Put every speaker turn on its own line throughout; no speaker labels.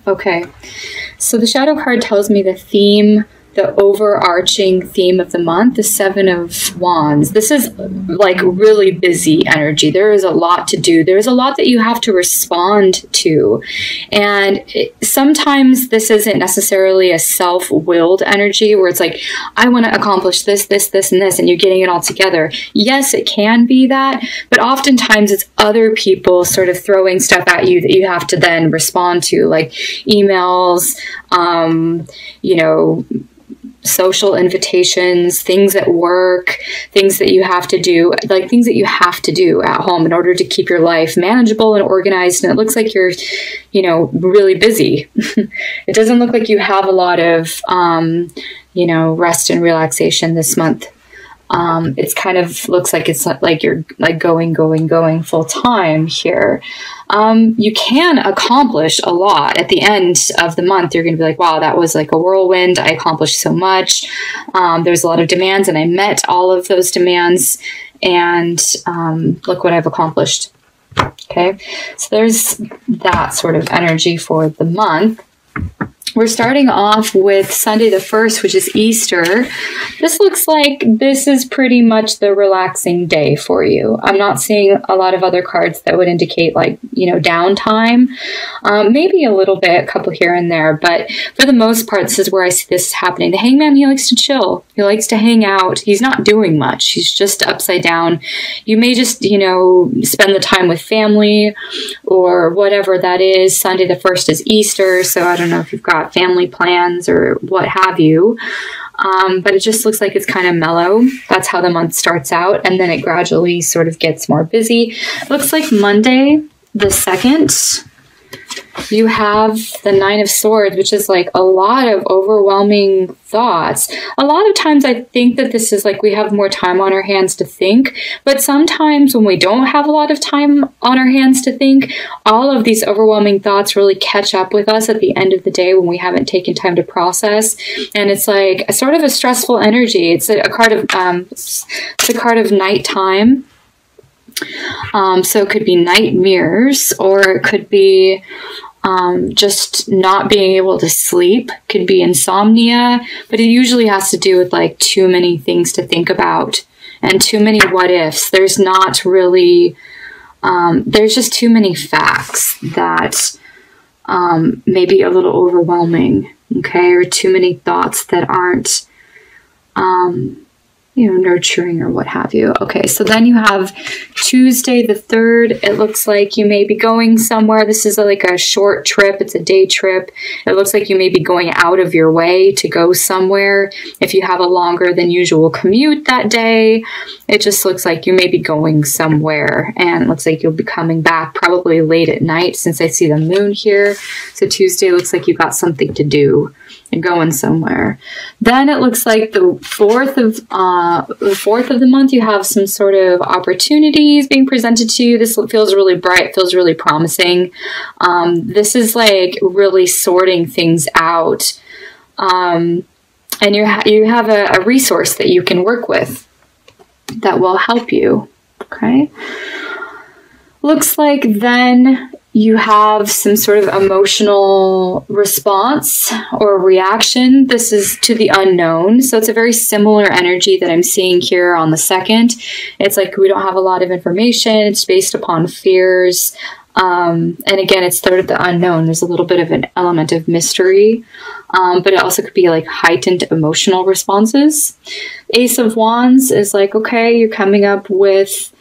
Okay. So the shadow card tells me the theme, the overarching theme of the month, the Seven of Wands. This is like really busy energy. There is a lot to do. There's a lot that you have to respond to. And sometimes this isn't necessarily a self-willed energy where it's like, I want to accomplish this, this, this, and this, and you're getting it all together. Yes, it can be that, but oftentimes it's other people sort of throwing stuff at you that you have to then respond to, like emails, you know, social invitations, things at work, things that you have to do, like things that you have to do at home in order to keep your life manageable and organized. And it looks like you're, you know, really busy. It doesn't look like you have a lot of, you know, rest and relaxation this month. It's kind of looks like it's like you're like going full time here. You can accomplish a lot at the end of the month. You're going to be like, wow, that was like a whirlwind. I accomplished so much. There's a lot of demands and I met all of those demands, and look what I've accomplished. Okay. So there's that sort of energy for the month. We're starting off with Sunday the 1st, which is Easter. This looks like this is pretty much the relaxing day for you. I'm not seeing a lot of other cards that would indicate like, you know, downtime. Maybe a little bit, a couple here and there, but for the most part, this is where I see this happening. The Hangman, he likes to chill. He likes to hang out. He's not doing much. He's just upside down. You may just, you know, spend the time with family or whatever that is. Sunday the 1st is Easter, so I don't know if you've got family plans or what have you, but it just looks like it's kind of mellow. That's how the month starts out, and then it gradually sort of gets more busy. It looks like Monday the 2nd, you have the Nine of Swords, which is like a lot of overwhelming thoughts. A lot of times I think that this is like we have more time on our hands to think, but sometimes when we don't have a lot of time on our hands to think, all of these overwhelming thoughts really catch up with us at the end of the day when we haven't taken time to process. And it's like a sort of a stressful energy. It's a card of it's a card of nighttime. So it could be nightmares, or it could be just not being able to sleep, could be insomnia, but it usually has to do with like too many things to think about and too many what ifs. There's not really, there's just too many facts that may be a little overwhelming, okay, or too many thoughts that aren't, you know, nurturing or what have you. Okay, so then you have Tuesday the 3rd. It looks like you may be going somewhere. This is like a short trip. It's a day trip. It looks like you may be going out of your way to go somewhere. If you have a longer than usual commute that day, it just looks like you may be going somewhere, and it looks like you'll be coming back probably late at night since I see the moon here. So Tuesday looks like you got something to do and going somewhere. Then it looks like the 4th of the month, you have some sort of opportunities being presented to you. This feels really bright, feels really promising. This is like really sorting things out. And you have a resource that you can work with that will help you, okay? Looks like then you have some sort of emotional response or reaction. This is to the unknown. So it's a very similar energy that I'm seeing here on the 2nd. It's like we don't have a lot of information. It's based upon fears. And again, it's sort of the unknown. There's a little bit of an element of mystery, but it also could be like heightened emotional responses. Ace of Wands is like, okay, you're coming up with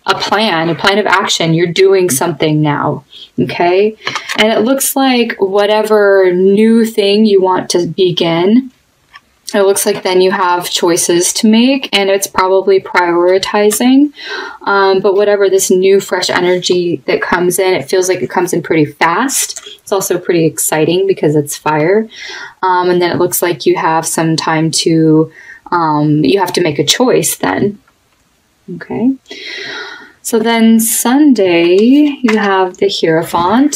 a plan of action. You're doing something now, okay? And it looks like whatever new thing you want to begin, it looks like then you have choices to make, and it's probably prioritizing. But whatever this new fresh energy that comes in, it feels like it comes in pretty fast. It's also pretty exciting because it's fire. And then it looks like you have some time to, you have to make a choice then. Okay. So then Sunday, you have the Hierophant,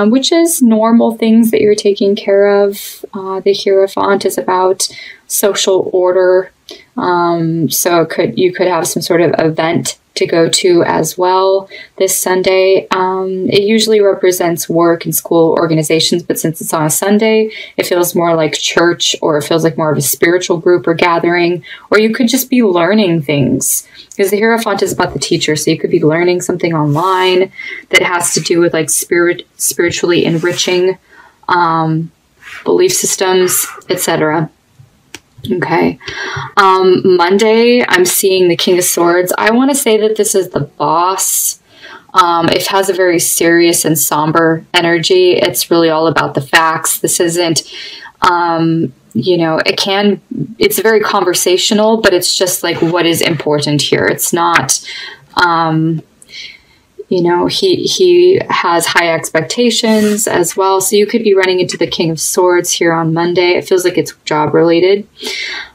which is normal things that you're taking care of. The Hierophant is about social order. So you could have some sort of event to go to as well this Sunday. It usually represents work and school organizations, but since it's on a Sunday, it feels more like church, or it feels like more of a spiritual group or gathering, or you could just be learning things, because the Hierophant is about the teacher. So you could be learning something online that has to do with like spiritually enriching belief systems, etc. Okay. Monday, I'm seeing the King of Swords. I want to say that this is the boss. It has a very serious and somber energy. It's really all about the facts. This isn't, you know, it's very conversational, but it's just like what is important here. It's not, you know, he has high expectations as well. So you could be running into the King of Swords here on Monday. It feels like it's job related.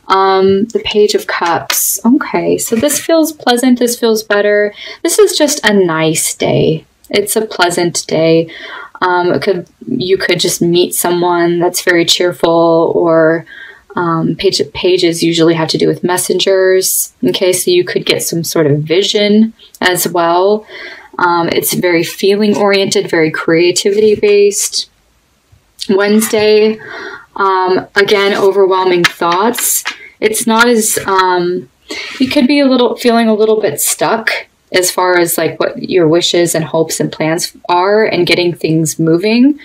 The Page of Cups. Okay, so this feels pleasant. This feels better. This is just a nice day. It's a pleasant day. You could just meet someone that's very cheerful, or pages usually have to do with messengers. Okay, so you could get some sort of vision as well. It's very feeling oriented, very creativity based. Wednesday, again, overwhelming thoughts. It's not as, you could be feeling a little bit stuck as far as like what your wishes and hopes and plans are and getting things moving.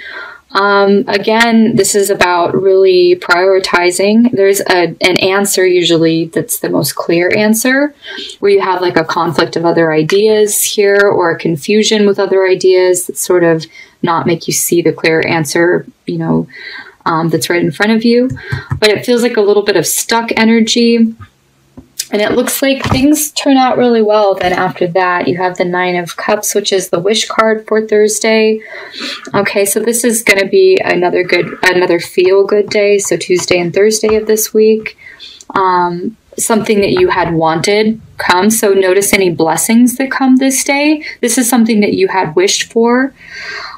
Again, this is about really prioritizing. There's an answer usually that's the most clear answer, where you have like a conflict of other ideas here, or a confusion with other ideas that sort of not make you see the clear answer, you know, that's right in front of you. But it feels like a little bit of stuck energy. And it looks like things turn out really well. Then after that, you have the Nine of Cups, which is the wish card for Thursday. Okay, so this is going to be another feel-good day. So Tuesday and Thursday of this week. Something that you had wanted comes. So notice any blessings that come this day. This is something that you had wished for.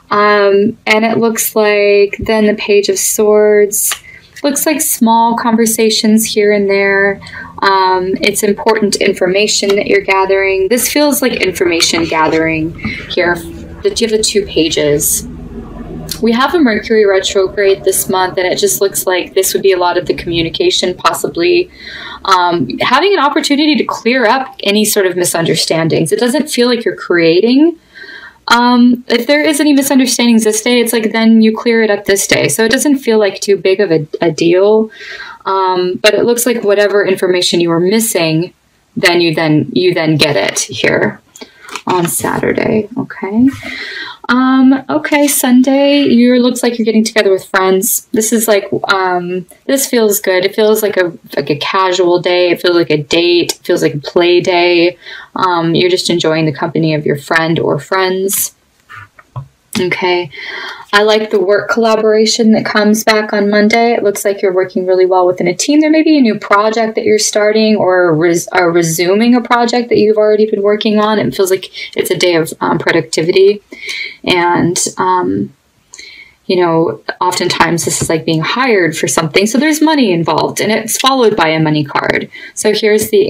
And it looks like then the Page of Swords. Looks like small conversations here and there. It's important information that you're gathering. This feels like information gathering here. That you have the 2 pages. We have a Mercury retrograde this month, and it just looks like this would be a lot of the communication, possibly having an opportunity to clear up any sort of misunderstandings. It doesn't feel like you're creating. If there is any misunderstandings this day, it's like then you clear it up this day. So it doesn't feel like too big of a deal. But it looks like whatever information you were missing, then you get it here on Saturday. Okay. Okay, Sunday, looks like you're getting together with friends. This is like, this feels good. It feels like a casual day. It feels like a date. It feels like a play day. You're just enjoying the company of your friend or friends. Okay. I like the work collaboration that comes back on Monday. It looks like you're working really well within a team. There may be a new project that you're starting, or resuming a project that you've already been working on. It feels like it's a day of productivity. And, you know, oftentimes this is like being hired for something. So there's money involved, and it's followed by a money card. So here's the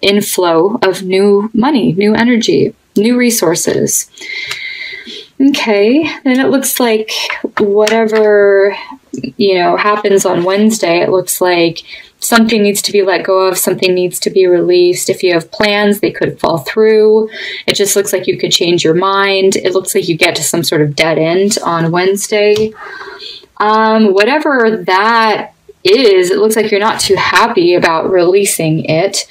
inflow of new money, new energy, new resources. Okay, then it looks like whatever, you know, happens on Wednesday, it looks like something needs to be let go of, something needs to be released. If you have plans, they could fall through. It just looks like you could change your mind. It looks like you get to some sort of dead end on Wednesday. Whatever that is, it looks like you're not too happy about releasing it.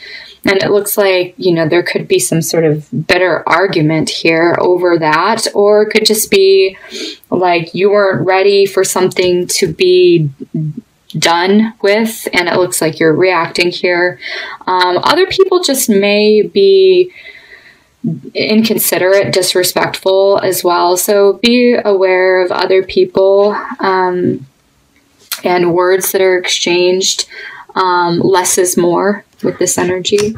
And it looks like, you know, there could be some sort of bitter argument here over that, or it could just be like you weren't ready for something to be done with, and it looks like you're reacting here. Other people just may be inconsiderate, disrespectful as well. So be aware of other people and words that are exchanged. Less is more with this energy.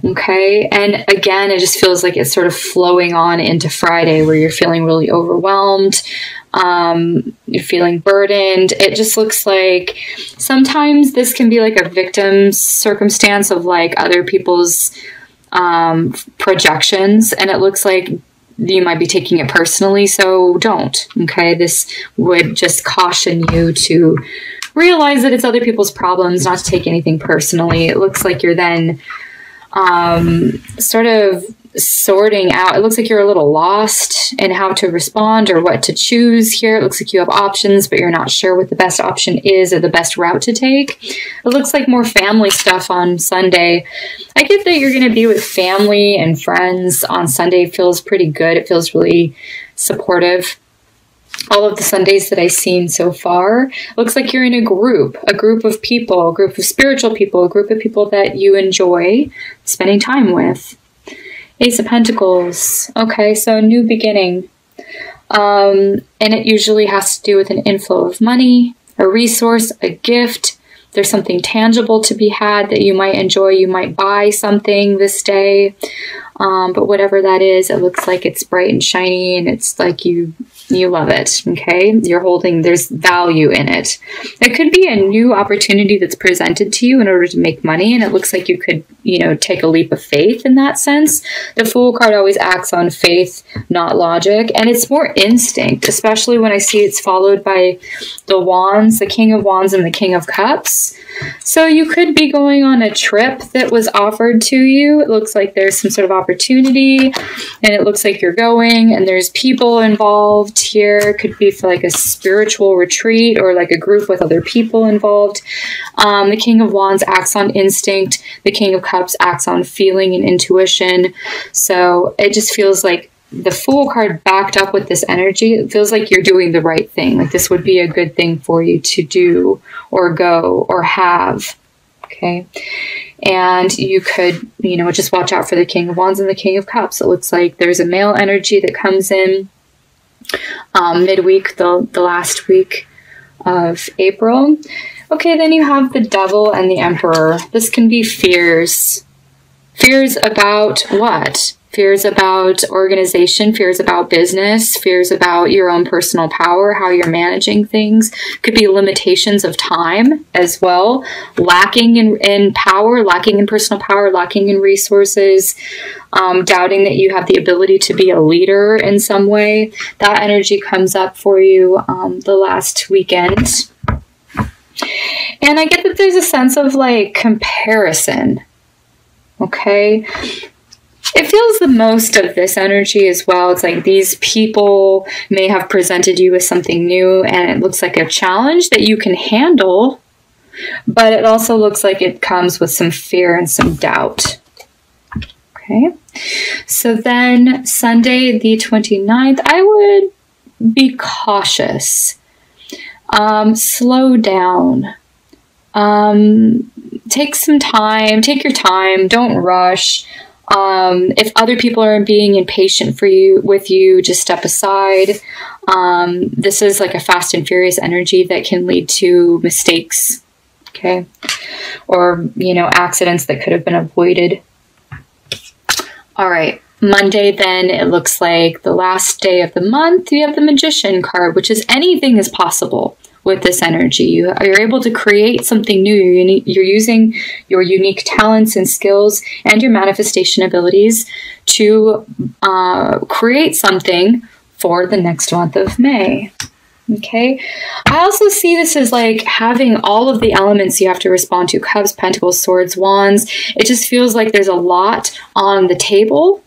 Okay, and again, it just feels like it's sort of flowing on into Friday, where you're feeling really overwhelmed, you're feeling burdened. It just looks like sometimes this can be like a victim's circumstance of like other people's projections, and it looks like you might be taking it personally, so don't. Okay, this would just caution you to realize that it's other people's problems, not to take anything personally. It looks like you're then sort of sorting out. It looks like you're a little lost in how to respond or what to choose here. It looks like you have options, but you're not sure what the best option is or the best route to take. It looks like more family stuff on Sunday. I get that you're going to be with family and friends on Sunday. It feels pretty good. It feels really supportive. All of the Sundays that I've seen so far, looks like you're in a group of people, a group of spiritual people, a group of people that you enjoy spending time with. Ace of Pentacles. Okay, so a new beginning. And it usually has to do with an inflow of money, a resource, a gift. There's something tangible to be had that you might enjoy. You might buy something this day. But whatever that is, it looks like it's bright and shiny, and it's like you love it, okay? You're holding, there's value in it. It could be a new opportunity that's presented to you in order to make money, and it looks like you could, take a leap of faith in that sense. The Fool card always acts on faith, not logic, and it's more instinct, especially when I see it's followed by the Wands, the King of Wands and the King of Cups. So you could be going on a trip that was offered to you. It looks like there's some sort of opportunity, and it looks like you're going, and there's people involved here. It could be for like a spiritual retreat or like a group with other people involved. The King of Wands acts on instinct. The King of Cups acts on feeling and intuition. So it just feels like the Fool card backed up with this energy. It feels like you're doing the right thing. Like this would be a good thing for you to do or go or have. Okay. And you could, just watch out for the King of Wands and the King of Cups. It looks like there's a male energy that comes in midweek, the last week of April. Okay, then you have the Devil and the Emperor. This can be fears. Fears about what? Fears about organization, fears about business, fears about your own personal power, how you're managing things. Could be limitations of time as well. Lacking in power, lacking in personal power, lacking in resources. Doubting that you have the ability to be a leader in some way. That energy comes up for you the last weekend. And I get that there's a sense of like comparison. Okay. It feels the most of this energy as well. It's like these people may have presented you with something new, and it looks like a challenge that you can handle, but it also looks like it comes with some fear and some doubt. Okay. So then Sunday the 29th, I would be cautious. Slow down. Take some time. Take your time. Don't rush. If other people are being impatient with you, just step aside. This is like a fast and furious energy that can lead to mistakes, okay? Or, accidents that could have been avoided. All right, Monday then, it looks like the last day of the month, you have the Magician card, which is anything is possible. With this energy, you're able to create something new. You're using your unique talents and skills and your manifestation abilities to create something for the next month of May. Okay. I also see this as like having all of the elements you have to respond to: Cups, Pentacles, Swords, Wands. It just feels like there's a lot on the table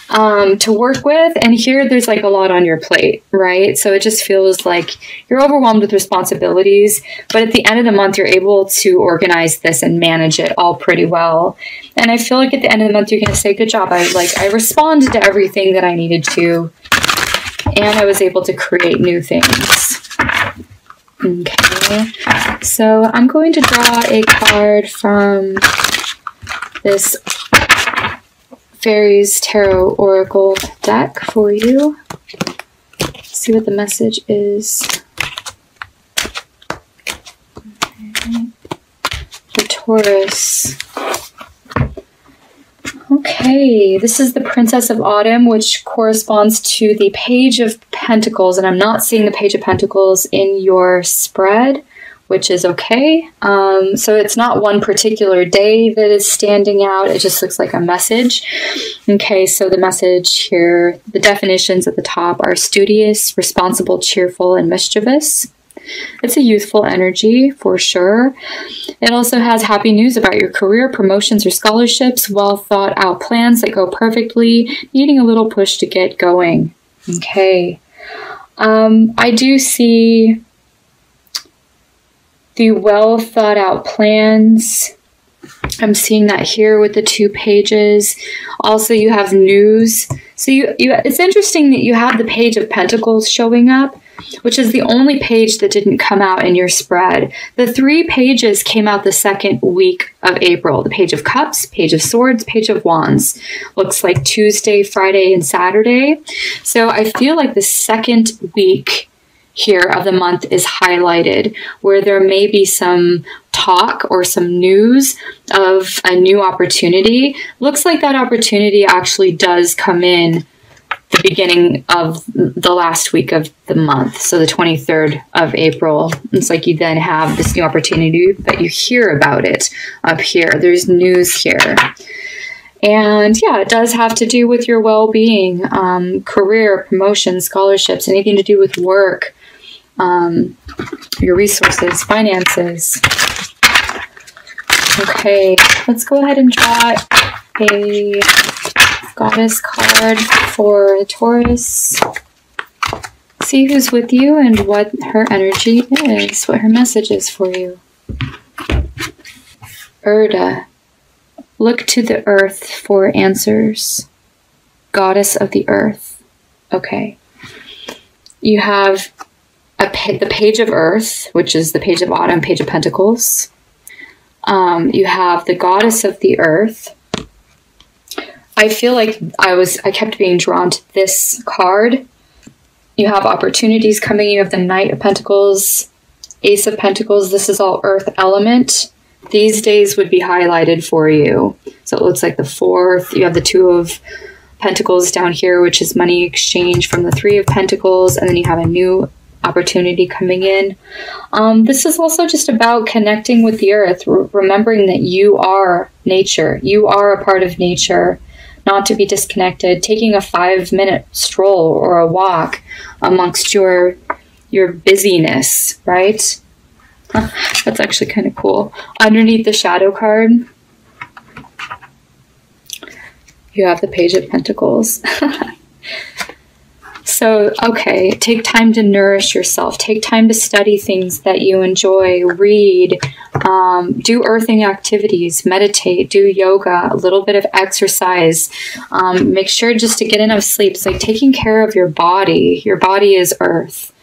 to work with, and here there's like a lot on your plate, right? So it just feels like you're overwhelmed with responsibilities, but at the end of the month you're able to organize this and manage it all pretty well. And I feel like at the end of the month you're going to say, good job, I responded to everything that I needed to, and I was able to create new things. Okay, so I'm going to draw a card from this Fairies Tarot Oracle deck for you. Let's see what the message is. Okay. The Taurus. Okay, this is the Princess of Autumn, which corresponds to the Page of Pentacles, and I'm not seeing the Page of Pentacles in your spread. which is okay. So it's not one particular day that is standing out. It just looks like a message. Okay, so the message here, the definitions at the top are studious, responsible, cheerful, and mischievous. It's a youthful energy for sure. It also has happy news about your career, promotions, or scholarships, well thought out plans that go perfectly, needing a little push to get going. Okay. I do see the well thought out plans. I'm seeing that here with the 2 pages. Also, you have news. So it's interesting that you have the Page of Pentacles showing up, which is the only page that didn't come out in your spread. The 3 pages came out the second week of April. The Page of Cups, Page of Swords, Page of Wands. Looks like Tuesday, Friday, and Saturday. So I feel like the second week here of the month is highlighted, where there may be some talk or some news of a new opportunity. Looks like that opportunity actually does come in the beginning of the last week of the month, so the 23rd of April. It's like you then have this new opportunity, but you hear about it up here. There's news here. And yeah, it does have to do with your well-being, career, promotion, scholarships, anything to do with work, your resources, finances. Okay, let's go ahead and draw a goddess card for Taurus. See who's with you and what her energy is, what her message is for you. Erda. Look to the earth for answers. Goddess of the earth. Okay. You have the Page of Earth, which is the Page of Autumn, Page of Pentacles. You have the Goddess of the Earth. I feel like I kept being drawn to this card. You have opportunities coming. You have the Knight of Pentacles, Ace of Pentacles. This is all earth element. These days would be highlighted for you. So it looks like the 4th. You have the 2 of Pentacles down here, which is money exchange from the 3 of Pentacles. And then you have a new opportunity coming in. This is also just about connecting with the earth, remembering that you are nature. You are a part of nature, not to be disconnected. Taking a 5-minute stroll or a walk amongst your busyness, right? That's actually kind of cool. Underneath the shadow card, you have the Page of Pentacles. So, okay, take time to nourish yourself. Take time to study things that you enjoy. Read, do earthing activities, meditate, do yoga, a little bit of exercise. Make sure just to get enough sleep. It's like taking care of your body. Your body is earth.